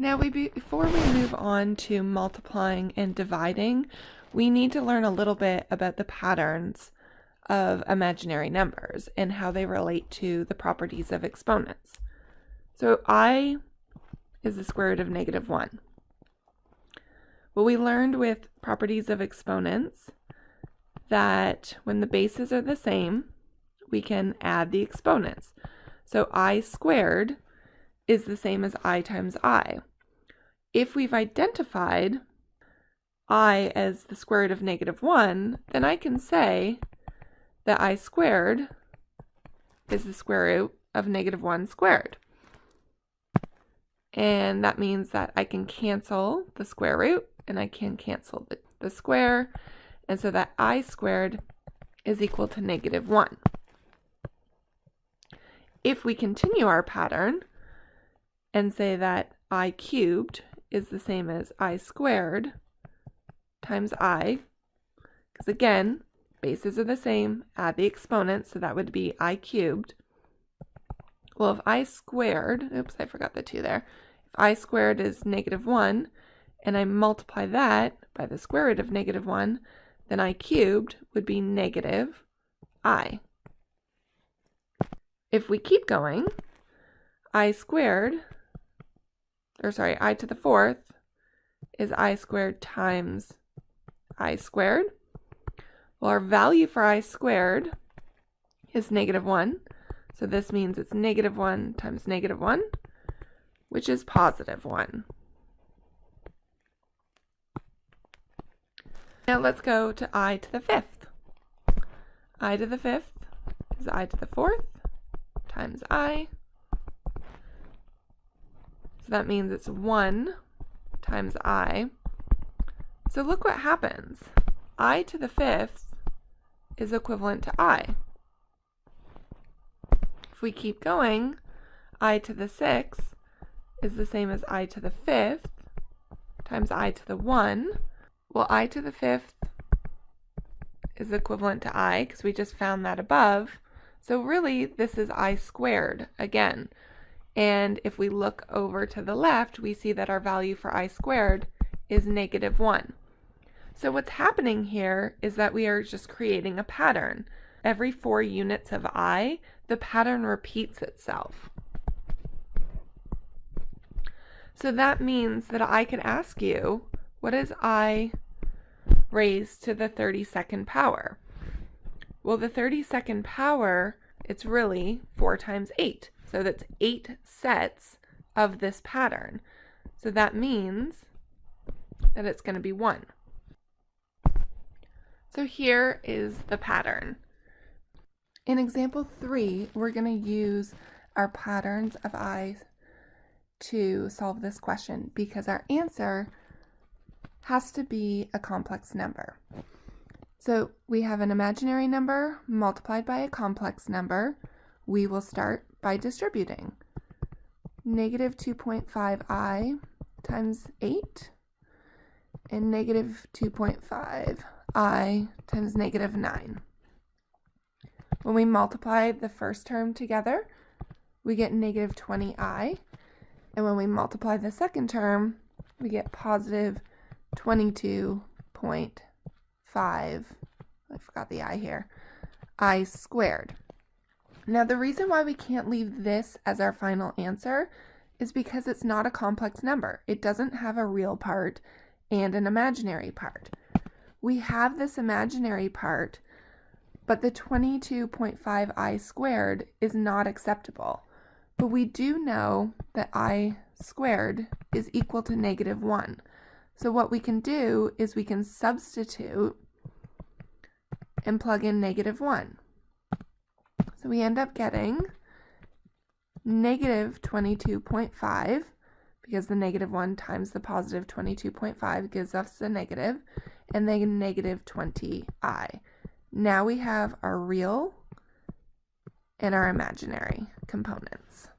Now, before we move on to multiplying and dividing, we need to learn a little bit about the patterns of imaginary numbers and how they relate to the properties of exponents. So I is the square root of -1. Well, we learned with properties of exponents that when the bases are the same, we can add the exponents. So I squared is the same as I times I. If we've identified I as the square root of -1, then I can say that I squared is the square root of -1 squared. And that means that I can cancel the square root and I can cancel the square. And so that I squared is equal to -1. If we continue our pattern and say that I cubed is the same as I squared times I, because again, bases are the same, add the exponents, so that would be I cubed. Well, if I squared, oops, I forgot the 2 there. If I squared is -1, and I multiply that by the square root of -1, then I cubed would be -I. If we keep going, I squared, I to the 4th is I squared times I squared. Well, our value for I squared is -1. So this means it's -1 times -1, which is +1. Now let's go to I to the 5th. I to the 5th is I to the 4th times I. So that means it's 1 times I. So look what happens. I to the 5th is equivalent to I. If we keep going, I to the 6th is the same as I to the 5th times I to the 1. Well, I to the 5th is equivalent to I because we just found that above. So really, this is I squared again. And if we look over to the left, we see that our value for I squared is -1. So what's happening here is that we are just creating a pattern. Every 4 units of I, the pattern repeats itself. So that means that I could ask you, what is I raised to the 32nd power? Well, the 32nd power, it's really 4 times 8. So that's 8 sets of this pattern. So that means that it's going to be 1. So here is the pattern. In example 3, we're going to use our patterns of I to solve this question because our answer has to be a complex number. So we have an imaginary number multiplied by a complex number. We will start by distributing. -2.5i times 8 and -2.5i times -9. When we multiply the first term together, we get -20i. And when we multiply the second term, we get +22.5, I forgot the I here, I squared. Now the reason why we can't leave this as our final answer is because it's not a complex number. It doesn't have a real part and an imaginary part. We have this imaginary part, but the 22.5i squared is not acceptable. But we do know that I squared is equal to -1. So what we can do is we can substitute and plug in -1. So we end up getting -22.5 because the -1 times the +22.5 gives us the negative, and then -20i. Now we have our real and our imaginary components.